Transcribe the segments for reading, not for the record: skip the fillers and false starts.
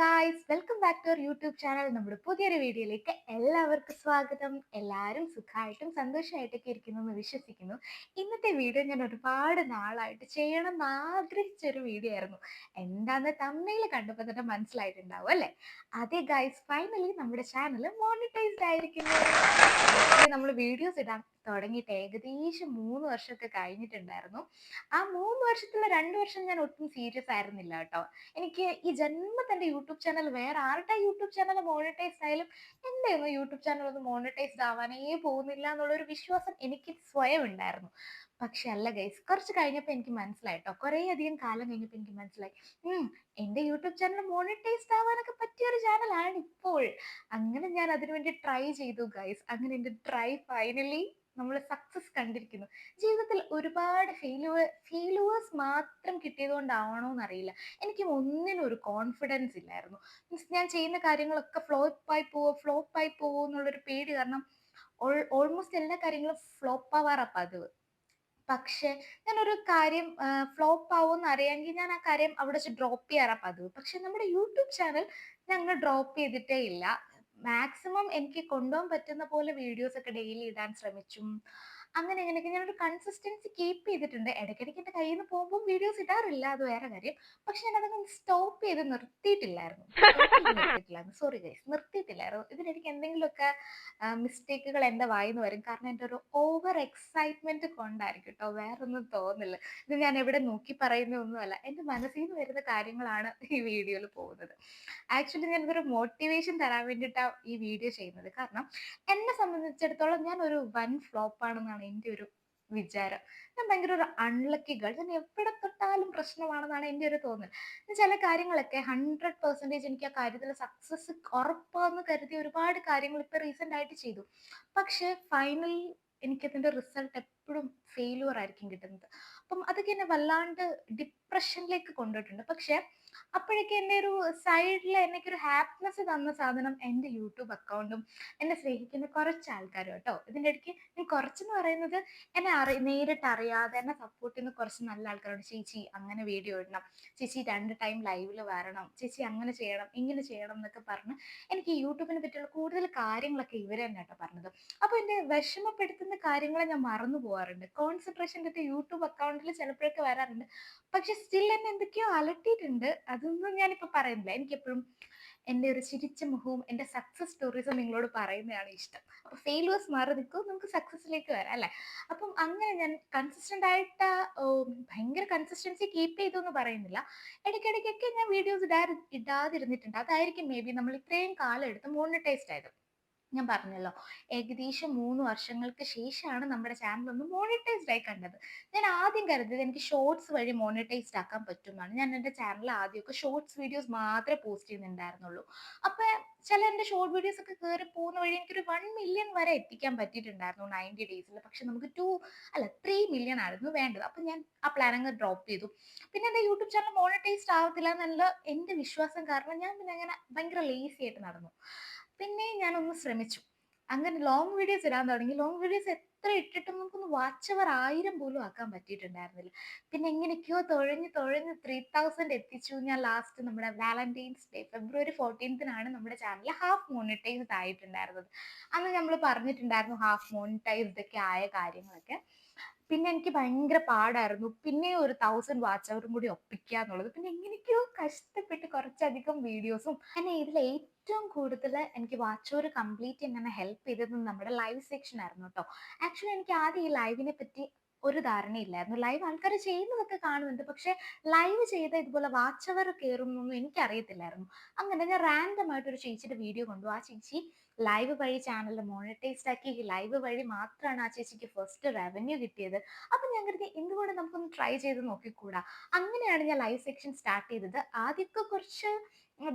Guys, welcome back to our YouTube channel. നമ്മുടെ പുതിയൊരു വീഡിയോയിലേക്ക് എല്ലാവർക്കും സ്വാഗതം. എല്ലാവരും സുഖമായിട്ടും സന്തോഷമായിട്ടൊക്കെ ഇരിക്കുന്നു എന്ന് വിശ്വസിക്കുന്നു. ഇന്നത്തെ വീഡിയോ ഞാൻ ഒരുപാട് നാളായിട്ട് ചെയ്യണം എന്ന് ആഗ്രഹിച്ചൊരു വീഡിയോ ആയിരുന്നു. എന്താന്ന് തമ്മിൽ കണ്ടപ്പോൾ തന്നെ മനസ്സിലായിട്ടുണ്ടാവും അല്ലേ? അതെ ഗായ്സ്, ഫൈനലി നമ്മുടെ ചാനൽ മോണിറ്റൈസ്ഡ് ആയിരിക്കുന്നു. ആക്ച്വലി നമ്മൾ വീഡിയോസ് ഇടാൻ തുടങ്ങിയിട്ട് ഏകദേശം 3 വർഷമൊക്കെ കഴിഞ്ഞിട്ടുണ്ടായിരുന്നു. ആ 3 വർഷത്തിലെ 2 വർഷം ഞാൻ ഒട്ടും സീരിയസ് ആയിരുന്നില്ല കേട്ടോ. എനിക്ക് ഈ ജന്മത്തെ യൂട്യൂബ് ചാനൽ വേറെ ആരുടെ യൂട്യൂബ് ചാനൽ മോണിറ്റൈസ്ഡ് ആയാലും എൻ്റെ ഒന്നും യൂട്യൂബ് ചാനൽ ഒന്നും മോണിറ്റൈസ്ഡ് ആവാനേ പോകുന്നില്ല എന്നുള്ളൊരു വിശ്വാസം എനിക്ക് സ്വയം ഉണ്ടായിരുന്നു. പക്ഷെ അല്ല ഗൈസ്, കുറച്ച് കഴിഞ്ഞപ്പോൾ എനിക്ക് മനസ്സിലായി കേട്ടോ. കുറേ അധികം കാലം കഴിഞ്ഞപ്പോൾ എനിക്ക് മനസ്സിലായി, എൻ്റെ യൂട്യൂബ് ചാനൽ മോണിറ്റൈസ്ഡ് ആവാനൊക്കെ പറ്റിയ ഒരു ചാനലാണ് ഇപ്പോൾ. അങ്ങനെ ഞാൻ അതിനുവേണ്ടി ട്രൈ ചെയ്തു ഗൈസ്. അങ്ങനെ എൻ്റെ ട്രൈ ഫൈനലി നമ്മൾ സക്സസ് കണ്ടിരിക്കുന്നു. ജീവിതത്തിൽ ഒരുപാട് ഫെയിലുവേഴ്സ് മാത്രം കിട്ടിയത് കൊണ്ടാവണോ എന്നറിയില്ല, എനിക്ക് ഒന്നിനും ഒരു കോൺഫിഡൻസ് ഇല്ലായിരുന്നു. മീൻസ് ഞാൻ ചെയ്യുന്ന കാര്യങ്ങളൊക്കെ ഫ്ലോപ്പായി പോവോ എന്നുള്ളൊരു പേടി കാരണം ഓൾമോസ്റ്റ് എല്ലാ കാര്യങ്ങളും ഫ്ലോപ്പ് ആവാറാ പതിവ്. പക്ഷെ ഞാനൊരു കാര്യം ഫ്ലോപ്പ് ആവുമെന്ന് അറിയാമെങ്കിൽ ഞാൻ ആ കാര്യം അവിടെ വെച്ച് ഡ്രോപ്പ് ചെയ്യാറാ പതിവ്. പക്ഷെ നമ്മുടെ യൂട്യൂബ് ചാനൽ ഞങ്ങൾ ഡ്രോപ്പ് ചെയ്തിട്ടേ ഇല്ല. മാക്സിമം എനിക്ക് കൊണ്ടുപോകാൻ പറ്റുന്ന പോലെ വീഡിയോസ് ഒക്കെ ഡെയിലി ഇടാൻ ശ്രമിച്ചും അങ്ങനെ ഇങ്ങനെയൊക്കെ ഞാനൊരു കൺസിസ്റ്റൻസി കീപ്പ് ചെയ്തിട്ടുണ്ട്. ഇടയ്ക്കിടയ്ക്ക് എൻ്റെ കയ്യിൽ നിന്ന് പോകുമ്പോൾ വീഡിയോസ് ഇടാറില്ല, അത് വേറെ കാര്യം. പക്ഷെ ഞാൻ അതങ്ങ് സ്റ്റോപ്പ് ചെയ്ത് നിർത്തിയിട്ടില്ലായിരുന്നു. Sorry guys, നിർത്തിയിട്ടില്ലായിരുന്നു. ഇതിനിടയ്ക്ക് എന്തെങ്കിലുമൊക്കെ മിസ്റ്റേക്കുകൾ എൻ്റെ വായിൽ നിന്ന് വരും. കാരണം എൻ്റെ ഒരു ഓവർ എക്സൈറ്റ്മെന്റ് കൊണ്ടായിരിക്കും കേട്ടോ, വേറൊന്നും തോന്നില്ല. ഇത് ഞാൻ എവിടെ നോക്കി പറയുന്നതൊന്നുമല്ല, എൻ്റെ മനസ്സിൽ നിന്ന് വരുന്ന കാര്യങ്ങളാണ് ഈ വീഡിയോയിൽ പോകുന്നത്. ആക്ച്വലി ഞാനിതൊരു മോട്ടിവേഷൻ തരാൻ വേണ്ടിയിട്ടാണ് ഈ വീഡിയോ ചെയ്യുന്നത്. കാരണം എന്നെ സംബന്ധിച്ചിടത്തോളം ഞാൻ ഒരു വൻ ഫ്ലോപ്പ് ആണെന്നാണ് എൻ്റെ ഒരു വിചാരം. ഞാൻ ഭയങ്കര ഒരു അൺലക്കി ഗേൾ. ഞാൻ എവിടെ തൊട്ടാലും പ്രശ്നമാണെന്നാണ് എൻ്റെ ഒരു തോന്നൽ. ചില കാര്യങ്ങളൊക്കെ 100% എനിക്ക് ആ കാര്യത്തിൽ സക്സസ് ഉറപ്പാന്ന് കരുതി ഒരുപാട് കാര്യങ്ങൾ ഇപ്പൊ റീസെന്റ് ആയിട്ട് ചെയ്തു. പക്ഷെ ഫൈനലി എനിക്കതിന്റെ റിസൾട്ട് എപ്പോഴും ഫെയിലുവർ ആയിരിക്കും കിട്ടുന്നത്. അപ്പം അതൊക്കെ എന്നെ വല്ലാണ്ട് ഡിപ്രഷനിലേക്ക് കൊണ്ടുപോയിട്ടുണ്ട്. പക്ഷെ അപ്പോഴേക്കും എൻ്റെ ഒരു സൈഡിൽ എനിക്കൊരു ഹാപ്പിനെസ് തന്ന സാധനം എൻ്റെ യൂട്യൂബ് അക്കൗണ്ടും എന്നെ സ്നേഹിക്കുന്ന കുറച്ച് ആൾക്കാരും കേട്ടോ. ഇതിൻ്റെ ഇടയ്ക്ക് ഞാൻ കുറച്ചെന്ന് പറയുന്നത് എന്നെ നേരിട്ട് അറിയാതെ എന്നെ സപ്പോർട്ട് ചെയ്യുന്ന കുറച്ച് നല്ല ആൾക്കാരുണ്ട്. ചേച്ചി അങ്ങനെ വീഡിയോ ഇടണം, ചേച്ചി 2 ടൈം ലൈവിൽ വരണം, ചേച്ചി അങ്ങനെ ചെയ്യണം ഇങ്ങനെ ചെയ്യണം എന്നൊക്കെ പറഞ്ഞ് എനിക്ക് യൂട്യൂബിനെ പറ്റിയുള്ള കൂടുതൽ കാര്യങ്ങളൊക്കെ ഇവർ തന്നെ കേട്ടോ പറഞ്ഞത്. അപ്പോൾ എൻ്റെ വിഷമപ്പെടുത്തുന്ന കാര്യങ്ങളെ ഞാൻ മറന്നു പോകാറുണ്ട്. കോൺസെൻട്രേഷൻ എൻ്റെ യൂട്യൂബ് അക്കൗണ്ടിൽ ചിലപ്പോഴൊക്കെ വരാറുണ്ട്. പക്ഷെ സ്റ്റിൽ എന്നെ എന്തൊക്കെയോ അലട്ടിയിട്ടുണ്ട്. അതൊന്നും ഞാനിപ്പോൾ പറയുന്നില്ല. എനിക്കെപ്പോഴും എൻ്റെ ഒരു ചിരിച്ച മുഖവും എൻ്റെ സക്സസ് സ്റ്റോറീസും നിങ്ങളോട് പറയുന്നതാണ് ഇഷ്ടം. അപ്പോൾ ഫെയിലുവേഴ്സ് മാറി നിൽക്കും, നമുക്ക് സക്സസ്സിലേക്ക് വരാം അല്ലേ? അപ്പം അങ്ങനെ ഞാൻ കൺസിസ്റ്റന്റ് ആയിട്ട് ഭയങ്കര കൺസിസ്റ്റൻസി കീപ്പ് ചെയ്തു എന്ന് പറയുന്നില്ല. ഇടയ്ക്കിടയ്ക്കൊക്കെ ഞാൻ വീഡിയോസ് ഇടാതിരുന്നിട്ടുണ്ട്. അതായിരിക്കും മേ ബി നമ്മൾ ഇത്രയും കാലം എടുത്ത് മോണിറ്റൈസ്ഡ് ആയത്. ഞാൻ പറഞ്ഞല്ലോ, ഏകദേശം 3 വർഷങ്ങൾക്ക് ശേഷമാണ് നമ്മുടെ ചാനൽ ഒന്ന് മോണിറ്റൈസ്ഡ് ആയി കണ്ടത്. ഞാൻ ആദ്യം കരുതിയത് എനിക്ക് ഷോർട്സ് വഴി മോണിറ്റൈസ്ഡ് ആക്കാൻ പറ്റുമെന്നാണ്. ഞാൻ എൻ്റെ ചാനൽ ആദ്യമൊക്കെ ഷോർട്സ് വീഡിയോസ് മാത്രമേ പോസ്റ്റ് ചെയ്യുന്നുണ്ടായിരുന്നുള്ളൂ. അപ്പോൾ ചില എൻ്റെ ഷോർട്ട് വീഡിയോസ് ഒക്കെ കയറി പോകുന്ന വഴി എനിക്കൊരു 1 മില്യൺ വരെ എത്തിക്കാൻ പറ്റിയിട്ടുണ്ടായിരുന്നു 90 ഡേയ്സിൽ. പക്ഷെ നമുക്ക് 3 മില്യൺ ആയിരുന്നു വേണ്ടത്. അപ്പം ഞാൻ ആ പ്ലാൻ അങ്ങ് ഡ്രോപ്പ് ചെയ്തു. പിന്നെ എൻ്റെ യൂട്യൂബ് ചാനൽ മോണിറ്റൈസ്ഡ് ആവത്തില്ല എന്നുള്ള എൻ്റെ വിശ്വാസം കാരണം ഞാൻ പിന്നെ അങ്ങനെ ഭയങ്കര ലേസി ആയിട്ട് നടന്നു. പിന്നെ ഞാനൊന്ന് ശ്രമിച്ചു. അങ്ങനെ ലോങ് വീഡിയോസ് ഇടാൻ തുടങ്ങി. ലോങ് വീഡിയോസ് എത്ര ഇട്ടിട്ടും നമുക്കൊന്ന് വാച്ച് അവർ 1000 പോലും ആക്കാൻ പറ്റിയിട്ടുണ്ടായിരുന്നില്ല. പിന്നെ എങ്ങനെയൊക്കെയോ തുഴഞ്ഞ് 3000 എത്തിച്ചു. ഞാൻ ലാസ്റ്റ് നമ്മുടെ വാലന്റൈൻസ് ഡേ ഫെബ്രുവരി 14 നമ്മുടെ ചാനൽ ഹാഫ് മോണിറ്റൈസ്ഡ് ആയിട്ടുണ്ടായിരുന്നത്. അന്ന് നമ്മൾ പറഞ്ഞിട്ടുണ്ടായിരുന്നു ഹാഫ് മോണിറ്റൈസ്ഡ് ഒക്കെ ആയ കാര്യങ്ങളൊക്കെ. പിന്നെ എനിക്ക് ഭയങ്കര പാടായിരുന്നു. പിന്നെ ഒരു 1000 വാച്ച് അവറും കൂടി ഒപ്പിക്കുക എന്നുള്ളത്. പിന്നെ എങ്ങനെയൊക്കെയോ കഷ്ടപ്പെട്ട് കുറച്ചധികം വീഡിയോസും അങ്ങനെ ഇതിൽ ഏറ്റവും കൂടുതൽ എനിക്ക് വാച്ച് അവർ കംപ്ലീറ്റ് ചെയ്യാൻ ഹെൽപ്പ് ചെയ്തത് നമ്മുടെ ലൈവ് സെക്ഷൻ ആയിരുന്നു കേട്ടോ. ആക്ച്വലി എനിക്ക് ആദ്യം ഈ ലൈവിനെ പറ്റി ഒരു ധാരണയില്ലായിരുന്നു. ലൈവ് ആൾക്കാർ ചെയ്യുന്നതൊക്കെ കാണുന്നുണ്ട്, പക്ഷെ ലൈവ് ചെയ്ത ഇതുപോലെ വാച്ച് അവർ കയറുന്നൊന്നും എനിക്കറിയത്തില്ലായിരുന്നു. അങ്ങനെ ഞാൻ റാൻഡം ആയിട്ട് ഒരു ചേച്ചിയുടെ വീഡിയോ കണ്ടു. ആ ചേച്ചി ലൈവ് വഴി ചാനൽ മോണിറ്റൈസ്ഡ് ആക്കി. ലൈവ് വഴി മാത്രമാണ് ആ ചേച്ചിക്ക് ഫസ്റ്റ് റവന്യൂ കിട്ടിയത്. അപ്പൊ ഞാൻ കരുതി എന്തുകൊണ്ട് നമുക്കൊന്ന് ട്രൈ ചെയ്ത് നോക്കിക്കൂടാ. അങ്ങനെയാണ് ഞാൻ ലൈവ് സെക്ഷൻ സ്റ്റാർട്ട് ചെയ്തത്. ആദ്യമൊക്കെ കുറച്ച്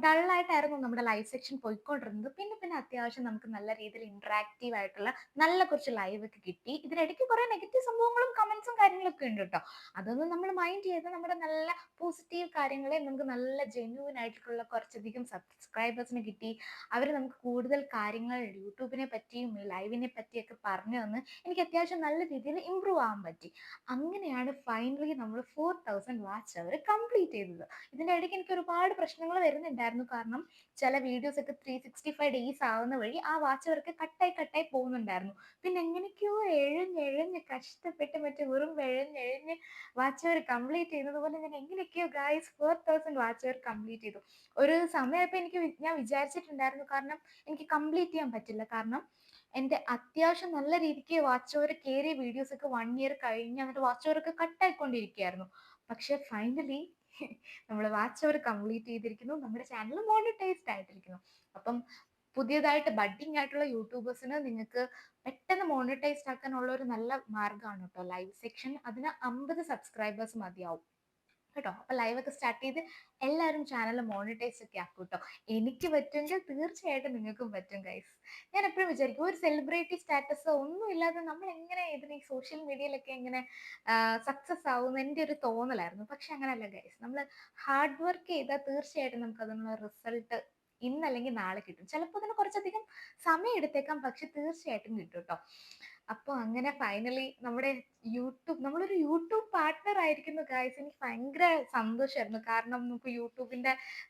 ഡള്ളായിട്ടായിരുന്നു നമ്മുടെ ലൈവ് സെക്ഷൻ പോയിക്കൊണ്ടിരുന്നത്. പിന്നെ പിന്നെ അത്യാവശ്യം നമുക്ക് നല്ല രീതിയിൽ ഇന്ററാക്റ്റീവ് ആയിട്ടുള്ള നല്ല കുറച്ച് ലൈവ് ഒക്കെ കിട്ടി. ഇതിനിടയ്ക്ക് കുറെ നെഗറ്റീവ് സംഭവങ്ങളും കമന്റ്സും കാര്യങ്ങളൊക്കെ ഉണ്ട് കേട്ടോ. അതൊന്നും നമ്മൾ മൈൻഡ് ചെയ്ത് നമ്മുടെ നല്ല പോസിറ്റീവ് കാര്യങ്ങളെ നമുക്ക് നല്ല ജെന്യൂൻ ആയിട്ടുള്ള കുറച്ചധികം സബ്സ്ക്രൈബേഴ്സിന് കിട്ടി. അവർ നമുക്ക് കൂടുതൽ കാര്യങ്ങൾ യൂട്യൂബിനെ പറ്റിയും ലൈവിനെ പറ്റിയൊക്കെ പറഞ്ഞു തന്ന് എനിക്ക് അത്യാവശ്യം നല്ല രീതിയിൽ ഇമ്പ്രൂവ് ആവാൻ പറ്റി. അങ്ങനെയാണ് ഫൈനലി നമ്മൾ 4000 വാച്ച് അവർ കംപ്ലീറ്റ് ചെയ്തത്. ഇതിന്റെ ഇടയ്ക്ക് എനിക്ക് ഒരുപാട് പ്രശ്നങ്ങൾ വരുന്നുണ്ടായിരുന്നു. കാരണം ചില വീഡിയോസ് ഒക്കെ 365 ഡേയ്സ് ആവുന്ന വഴി ആ വാച്ച് അവർക്ക് കട്ടായി കട്ടായി പോകുന്നുണ്ടായിരുന്നു. പിന്നെ എങ്ങനെയൊക്കെയോ എഴഞ്ഞെഴഞ്ഞ് കഷ്ടപ്പെട്ട് മറ്റേ വെറും എഴഞ്ഞെഴഞ്ഞ് വാച്ച് അവർ കംപ്ലീറ്റ് ചെയ്യുന്നത് പോലെ ഞാൻ എങ്ങനെയൊക്കെയോ ഗായ്സ് 4000 വാച്ച് അവർ കംപ്ലീറ്റ് ചെയ്തു. ഒരു സമയമായപ്പോൾ ഞാൻ വിചാരിച്ചിട്ടുണ്ടായിരുന്നു, കാരണം എനിക്ക് കംപ്ലീറ്റ് ചെയ്യാൻ പറ്റില്ല. കാരണം എൻ്റെ അത്യാവശ്യം നല്ല രീതിക്ക് വാച്ച് ഓവർ കയറിയ വീഡിയോസ് ഒക്കെ 1 ഇയർ കഴിഞ്ഞ് എന്നിട്ട് വാച്ച് ഓവർ ഒക്കെ കട്ടായിക്കൊണ്ടിരിക്കുകയായിരുന്നു. പക്ഷെ ഫൈനലി നമ്മൾ വാച്ച് ഓവർ കംപ്ലീറ്റ് ചെയ്തിരിക്കുന്നു. നമ്മുടെ ചാനൽ മോണിറ്റൈസ്ഡ് ആയിട്ടിരിക്കുന്നു. അപ്പം പുതിയതായിട്ട് ബഡ്ഡിംഗ് ആയിട്ടുള്ള യൂട്യൂബേഴ്സിന് നിങ്ങൾക്ക് പെട്ടെന്ന് മോണിറ്റൈസ്ഡ് ആക്കാനുള്ള ഒരു നല്ല മാർഗ്ഗമാണ് കേട്ടോ ലൈവ് സെക്ഷൻ. അതിന് 50 സബ്സ്ക്രൈബേഴ്സ് മതിയാവും കേട്ടോ. അപ്പൊ ലൈവ് ഒക്കെ സ്റ്റാർട്ട് ചെയ്ത് എല്ലാവരും ചാനൽ മോണിറ്റൈസ് ഒക്കെ ആക്കും കേട്ടോ. എനിക്ക് പറ്റുമെങ്കിൽ തീർച്ചയായിട്ടും നിങ്ങൾക്കും പറ്റും ഗൈസ്. ഞാൻ എപ്പോഴും വിചാരിക്കും ഒരു സെലിബ്രിറ്റി സ്റ്റാറ്റസോ ഒന്നും ഇല്ലാതെ നമ്മൾ എങ്ങനെ ഇതിന് ഈ സോഷ്യൽ മീഡിയയിലൊക്കെ എങ്ങനെ സക്സസ് ആവുമെന്ന് എൻ്റെ ഒരു തോന്നലായിരുന്നു. പക്ഷെ അങ്ങനെയല്ല ഗൈസ്, നമ്മൾ ഹാർഡ് വർക്ക് ചെയ്താൽ തീർച്ചയായിട്ടും നമുക്ക് അതിനുള്ള റിസൾട്ട് ഇന്നല്ലെങ്കിൽ നാളെ കിട്ടും. ചിലപ്പോൾ അതിന് കുറച്ചധികം സമയം എടുത്തേക്കാം, പക്ഷെ തീർച്ചയായിട്ടും കിട്ടും കേട്ടോ. അപ്പോൾ അങ്ങനെ ഫൈനലി നമ്മളൊരു യൂട്യൂബ് പാർട്ട്ണർ ആയിരിക്കുന്നു ഗായ്സ്. എനിക്ക് ഭയങ്കര സന്തോഷമായിരുന്നു. കാരണം നമുക്ക്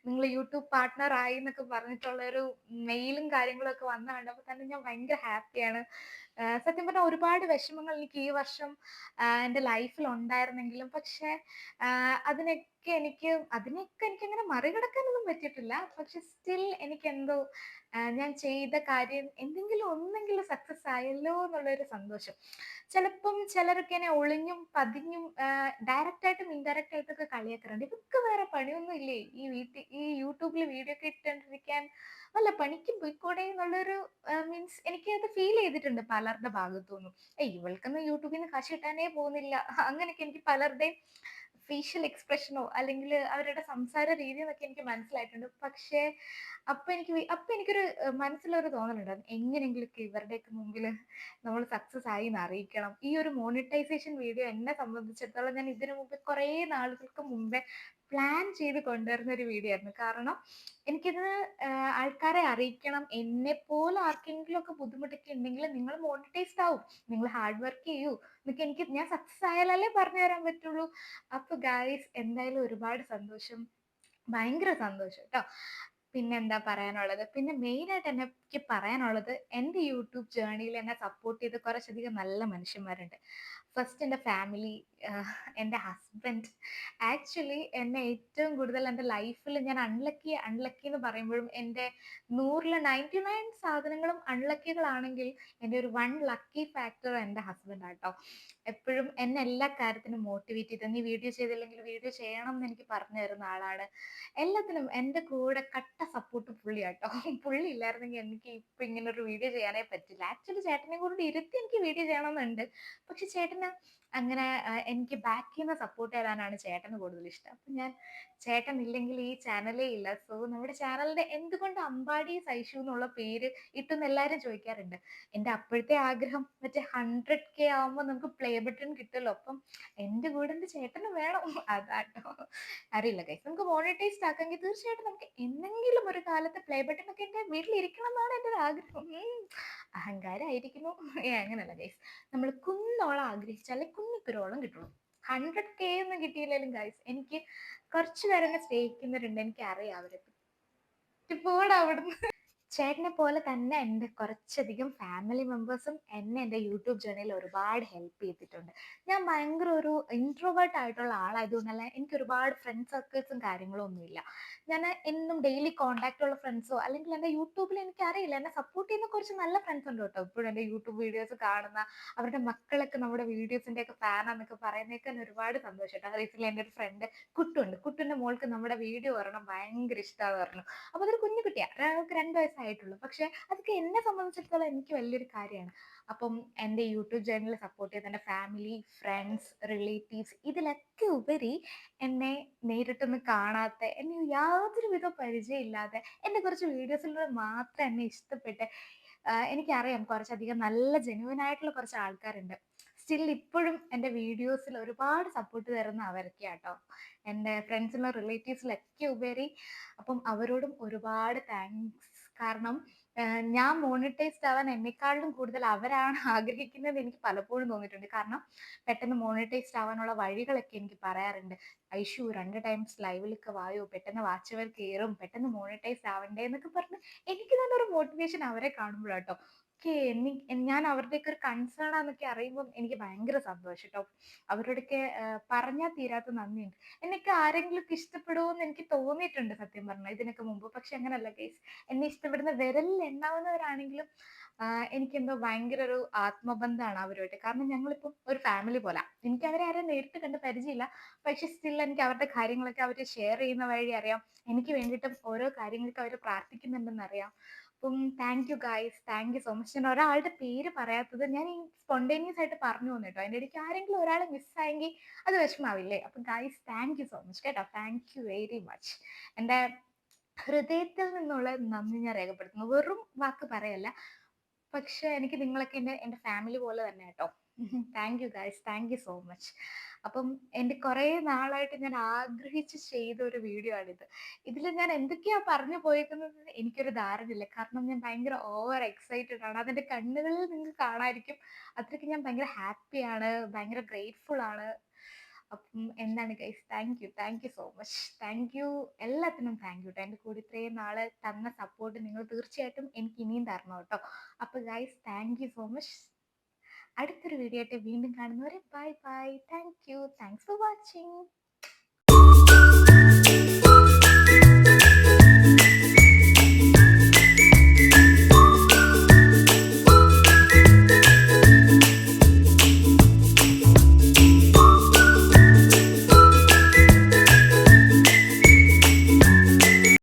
നിങ്ങൾ യൂട്യൂബ് പാർട്ട്ണർ ആയി എന്നൊക്കെ പറഞ്ഞിട്ടുള്ള ഒരു മെയിലും കാര്യങ്ങളും ഒക്കെ വന്ന കണ്ടപ്പോൾ തന്നെ ഞാൻ ഭയങ്കര ഹാപ്പിയാണ്. സത്യം പറഞ്ഞാൽ ഒരുപാട് വിഷമങ്ങൾ എനിക്ക് ഈ വർഷം എൻ്റെ ലൈഫിൽ ഉണ്ടായിരുന്നെങ്കിലും, പക്ഷെ അതിനെയൊക്കെ എനിക്കങ്ങനെ മറികടക്കാനൊന്നും പറ്റിയിട്ടില്ല. പക്ഷെ സ്റ്റിൽ എനിക്കെന്തോ ഞാൻ ചെയ്ത കാര്യം ഒന്നെങ്കിലും സക്സസ് ആയല്ലോ എന്നുള്ളൊരു സന്തോഷം. ചിലപ്പം ചിലരൊക്കെ എന്നെ ഒളിഞ്ഞും പതിഞ്ഞും ഡയറക്റ്റ് ആയിട്ടും ഇൻഡയറക്റ്റ് ആയിട്ടൊക്കെ കളിയാക്കാറുണ്ട്. ഇതൊക്കെ വേറെ പണിയൊന്നും ഇല്ലേ, ഈ യൂട്യൂബിൽ വീഡിയോ ഒക്കെ ഇട്ടുകൊണ്ടിരിക്കാൻ വല്ല പണിക്കും പോയിക്കൂടെ എന്നുള്ളൊരു മീൻസ് എനിക്ക് അത് ഫീൽ ചെയ്തിട്ടുണ്ട് പലരുടെ ഭാഗത്തുനിന്നും. ഇവൾക്കൊന്നും യൂട്യൂബിൽ നിന്ന് കാശ് കിട്ടാനേ പോകുന്നില്ല, അങ്ങനെയൊക്കെ എനിക്ക് പലരുടെയും ഫേഷ്യൽ എക്സ്പ്രഷനോ അല്ലെങ്കിൽ അവരുടെ സംസാര രീതി എന്നൊക്കെ എനിക്ക് മനസ്സിലായിട്ടുണ്ട്. പക്ഷേ അപ്പൊ എനിക്കൊരു മനസ്സിലൊരു തോന്നലുണ്ടായിരുന്നു, എങ്ങനെയെങ്കിലുമൊക്കെ ഇവരുടെയൊക്കെ മുമ്പിൽ നമ്മൾ സക്സസ് ആയി എന്ന് അറിയിക്കണം. ഈ ഒരു മോണിറ്റൈസേഷൻ വീഡിയോ എന്നെ സംബന്ധിച്ചിടത്തോളം ഞാൻ ഇതിനു മുമ്പ് കുറേ നാളുകൾക്ക് മുമ്പേ പ്ലാൻ ചെയ്ത് കൊണ്ടുവരുന്ന ഒരു വീഡിയോ ആയിരുന്നു. കാരണം എനിക്കിത് ആൾക്കാരെ അറിയിക്കണം. എന്നെപ്പോലെ ആർക്കെങ്കിലും ഒക്കെ ബുദ്ധിമുട്ടൊക്കെ ഉണ്ടെങ്കിൽ നിങ്ങൾ മോണിറ്റൈസ്ഡ് ആവും, നിങ്ങൾ ഹാർഡ് വർക്ക് ചെയ്യൂ എന്നൊക്കെ ഞാൻ സക്സസ് ആയാലല്ലേ പറഞ്ഞു തരാൻ പറ്റുള്ളൂ. അപ്പൊ ഗായ്സ് എന്തായാലും ഒരുപാട് സന്തോഷം, ഭയങ്കര സന്തോഷം കേട്ടോ. പിന്നെന്താ പറയാനുള്ളത്? പിന്നെ മെയിനായിട്ട് എനിക്ക് പറയാനുള്ളത്, എൻ്റെ യൂട്യൂബ് ജേർണിയിൽ എന്നെ സപ്പോർട്ട് ചെയ്ത കുറച്ചധികം നല്ല മനുഷ്യന്മാരുണ്ട്. ഫസ്റ്റ് എൻ്റെ ഫാമിലി, എൻ്റെ ഹസ്ബൻഡ്. ആക്ച്വലി എന്നെ ഏറ്റവും കൂടുതൽ എൻ്റെ ലൈഫിൽ ഞാൻ അൺലക്കി എന്ന് പറയുമ്പോഴും എൻ്റെ 100ൽ 99 സാധനങ്ങളും അൺലക്കികളാണെങ്കിൽ എൻ്റെ ഒരു ലക്കി ഫാക്ടർ എൻ്റെ ഹസ്ബൻഡ് ആട്ടോ. എപ്പോഴും എന്നെ എല്ലാ കാര്യത്തിനും മോട്ടിവേറ്റ് ചെയ്ത്, നീ വീഡിയോ ചെയ്തില്ലെങ്കിൽ വീഡിയോ ചെയ്യണം എന്ന് എനിക്ക് പറഞ്ഞു തരുന്ന ആളാണ്. എല്ലാത്തിനും എൻ്റെ കൂടെ കട്ട സപ്പോർട്ട് പുള്ളിയാട്ടോ. പുള്ളി ഇല്ലായിരുന്നെങ്കിൽ എനിക്ക് ഇപ്പൊ ഇങ്ങനെ ഒരു വീഡിയോ ചെയ്യാനേ പറ്റില്ല. ആക്ച്വലി ചേട്ടനെ കൊണ്ട് ഇരുത്തി എനിക്ക് വീഡിയോ ചെയ്യണമെന്നുണ്ട്. പക്ഷെ ചേട്ടന് അങ്ങനെ എനിക്ക് ബാക്കിൽ നിന്ന് സപ്പോർട്ട് തരാനാണ് ചേട്ടന് കൂടുതൽ ഇഷ്ടം. അപ്പൊ ചേട്ടൻ ഇല്ലെങ്കിൽ ഈ ചാനലേ ഇല്ല. സോ നമ്മുടെ ചാനലിന്റെ എന്തുകൊണ്ട് അമ്പാടി സൈഷു എന്നുള്ള പേര് ഇട്ടെന്ന് എല്ലാവരും ചോദിക്കാറുണ്ട്. എൻ്റെ അപ്പോഴത്തെ ആഗ്രഹം മറ്റേ 100K ആവുമ്പോൾ നമുക്ക് പ്ലേ ബട്ടൺ കിട്ടുമല്ലോ, അപ്പം എൻ്റെ കൂടെ എൻ്റെ ചേട്ടന് വേണം. അതാട്ടോ. അറിയില്ല ഗൈസ്, നമുക്ക് മോണിറ്റൈസ്ഡ് ആക്കാമെങ്കിൽ തീർച്ചയായിട്ടും നമുക്ക് എന്തെങ്കിലും ഒരു കാലത്ത് പ്ലേ ബട്ടൺ ഒക്കെ എൻ്റെ വീട്ടിലിരിക്കണം എന്നാണ് എൻ്റെ ഒരു ആഗ്രഹം. അഹങ്കാരമായിരിക്കുന്നു. അങ്ങനല്ല ഗൈസ്, നമ്മൾ കുന്നോളം ആഗ്രഹിച്ചാലേ കുന്നിക്കുരോളം കിട്ടുള്ളൂ. 100K ഒന്നും കിട്ടിയില്ലെങ്കിലും ഗൈസ്, എനിക്ക് കുറച്ച് പേരെന്നെ സ്നേഹിക്കുന്നവരുണ്ട്, എനിക്കറിയാം അവരെ. പോടാ അവിടുന്ന്. ചേട്ടനെ പോലെ തന്നെ എൻ്റെ കുറച്ചധികം ഫാമിലി മെമ്പേഴ്സും എന്നെ എൻ്റെ യൂട്യൂബ് ജേർണിയിൽ ഒരുപാട് ഹെൽപ്പ് ചെയ്തിട്ടുണ്ട്. ഞാൻ ഭയങ്കര ഒരു ഇൻട്രോവേർട്ട് ആയിട്ടുള്ള ആളായതുകൊണ്ട് തന്നെ എനിക്ക് ഒരുപാട് ഫ്രണ്ട് സർക്കിൾസും കാര്യങ്ങളും ഒന്നുമില്ല. ഞാൻ എന്നും ഡെയിലി കോൺടാക്റ്റ് ഉള്ള ഫ്രണ്ട്സോ അല്ലെങ്കിൽ എൻ്റെ യൂട്യൂബിൽ എനിക്കറിയില്ല, എന്നെ സപ്പോർട്ട് ചെയ്യുന്ന കുറച്ച് നല്ല ഫ്രണ്ട്സ് ഉണ്ട് കേട്ടോ. ഇപ്പോഴും എൻ്റെ യൂട്യൂബ് വീഡിയോസ് കാണുന്ന അവരുടെ മക്കളൊക്കെ നമ്മുടെ വീഡിയോസിൻ്റെ ഒക്കെ ഫാനാന്നൊക്കെ പറയുന്നതൊക്കെ തന്നെ ഒരുപാട് സന്തോഷം കേട്ടോ. റീസെൻ്റ്ലി എൻ്റെ ഒരു ഫ്രണ്ട് കുട്ടുൻ്റെ മോൾക്ക് നമ്മുടെ വീഡിയോ വരണം ഭയങ്കര ഇഷ്ടമാണെന്ന് പറഞ്ഞു. അപ്പൊ അതൊരു കുഞ്ഞു കുട്ടിയാ, അവൾക്ക് 2 വയസ്സായിട്ടുള്ളൂ. പക്ഷെ അതൊക്കെ എന്നെ സംബന്ധിച്ചിടത്തോളം എനിക്ക് വലിയൊരു കാര്യമാണ്. അപ്പം എൻ്റെ യൂട്യൂബ് ചാനൽ സപ്പോർട്ട് ചെയ്ത എൻ്റെ ഫാമിലി, ഫ്രണ്ട്സ്, റിലേറ്റീവ്സ്, ഇതിലൊക്കെ ഉപരി എന്നെ നേരിട്ടൊന്നും കാണാത്ത, എന്നെ യാതൊരു വിധ പരിചയമില്ലാതെ എൻ്റെ കുറച്ച് വീഡിയോസിലൂടെ മാത്രം എന്നെ ഇഷ്ടപ്പെട്ട്, എനിക്കറിയാം കുറച്ചധികം നല്ല ജെന്യുവൻ ആയിട്ടുള്ള കുറച്ച് ആൾക്കാരുണ്ട്. സ്റ്റിൽ ഇപ്പോഴും എൻ്റെ വീഡിയോസിൽ ഒരുപാട് സപ്പോർട്ട് തരുന്ന അവരൊക്കെയാട്ടോ. എൻ്റെ ഫ്രണ്ട്സിലും റിലേറ്റീവ്സിലൊക്കെ ഉപരി. അപ്പം അവരോടും ഒരുപാട് താങ്ക്സ്. കാരണം ഞാൻ മോണിറ്റൈസ്ഡ് ആവാൻ എന്നെക്കാളിലും കൂടുതൽ അവരാണ് ആഗ്രഹിക്കുന്നത് എനിക്ക് പലപ്പോഴും തോന്നിയിട്ടുണ്ട്. കാരണം പെട്ടെന്ന് മോണിറ്റൈസ്ഡ് ആവാനുള്ള വഴികളൊക്കെ എനിക്ക് പറയാറുണ്ട്. "ഐഷു 2 ടൈംസ് ലൈവിലൊക്കെ വായോ, പെട്ടെന്ന് വാച്ച് അവർ കേറും, പെട്ടെന്ന് മോണിറ്റൈസ് ആവണ്ടേ" എന്നൊക്കെ പറഞ്ഞ് എനിക്ക് തന്നെ ഒരു മോട്ടിവേഷൻ അവരെ കാണുമ്പോഴാട്ടോ. ഓക്കെ, ഞാൻ അവരുടെയൊക്കെ ഒരു കൺസേൺ ആന്നൊക്കെ അറിയുമ്പം എനിക്ക് ഭയങ്കര സന്തോഷം ട്ടോ. അവരോടൊക്കെ പറഞ്ഞാൽ തീരാത്ത നന്ദിയുണ്ട്. എന്നെയൊക്കെ ആരെങ്കിലുമൊക്കെ ഇഷ്ടപ്പെടുവോന്ന് എനിക്ക് തോന്നിയിട്ടുണ്ട് സത്യം പറഞ്ഞാ ഇതിനൊക്കെ മുമ്പ്. പക്ഷെ അങ്ങനല്ല ഗൈസ്. എന്നെ ഇഷ്ടപ്പെടുന്ന വിരലിൽ എണ്ണാവുന്നവരാണെങ്കിലും എനിക്കെന്തോ ഭയങ്കര ഒരു ആത്മബന്ധമാണ് അവരുമായിട്ട്. കാരണം ഞങ്ങളിപ്പം ഒരു ഫാമിലി പോലാ. എനിക്ക് അവരെ ആരെയും നേരിട്ട് കണ്ട് പരിചയമില്ല. പക്ഷെ സ്റ്റിൽ എനിക്ക് അവരുടെ കാര്യങ്ങളൊക്കെ അവര് ഷെയർ ചെയ്യുന്ന വഴി അറിയാം. എനിക്ക് വേണ്ടിയിട്ടും ഓരോ കാര്യങ്ങൾക്ക് അവര് പ്രാർത്ഥിക്കുന്നുണ്ടെന്നറിയാം. അപ്പം thank you guys. Thank you so much. ഞാൻ ഒരാളുടെ പേര് പറയാത്തത് ഞാൻ ഈ സ്പോണ്ടേനിയസ് ആയിട്ട് പറഞ്ഞു പോന്നു കേട്ടോ. അതിന്റെ ഇടയ്ക്ക് ആരെങ്കിലും ഒരാൾ മിസ്സായെങ്കിൽ അത് വിഷമാവില്ലേ? അപ്പം guys thank you so much കേട്ടോ. Thank you very much. എൻ്റെ ഹൃദയത്തിൽ നിന്നുള്ള നന്ദി ഞാൻ രേഖപ്പെടുത്തുന്നു. വെറും വാക്ക് പറയല്ല. പക്ഷെ എനിക്ക് നിങ്ങളൊക്കെ എൻ്റെ ഫാമിലി പോലെ തന്നെ കേട്ടോ. Thank you guys. Thank you so much. അപ്പം എൻ്റെ കുറേ നാളായിട്ട് ഞാൻ ആഗ്രഹിച്ച് ചെയ്ത ഒരു വീഡിയോ ആണിത്. ഇതിൽ ഞാൻ എന്തൊക്കെയാ പറഞ്ഞു പോയേക്കുന്നത് എനിക്കൊരു ധാരണയില്ല. കാരണം ഞാൻ ഭയങ്കര ഓവർ എക്സൈറ്റഡ് ആണ്. അതെൻ്റെ കണ്ണുകളിൽ നിങ്ങൾക്ക് കാണാമായിരിക്കും. അത്രയ്ക്ക് ഞാൻ ഭയങ്കര ഹാപ്പിയാണ്, ഭയങ്കര ഗ്രേറ്റ്ഫുൾ ആണ്. അപ്പം എന്താണ് guys, thank you so much. Thank you, എല്ലാത്തിനും താങ്ക് യു ട്ടോ. എൻ്റെ കൂടെ ഇത്രയും നാള് തന്ന സപ്പോർട്ട് നിങ്ങൾ തീർച്ചയായിട്ടും എനിക്ക് ഇനിയും തരണം കേട്ടോ. അപ്പൊ guys thank you so much. അടുത്തൊരു വീഡിയോ ആയിട്ട് വീണ്ടും കാണുന്നവരെ bye bye. Thank you. Thanks for watching.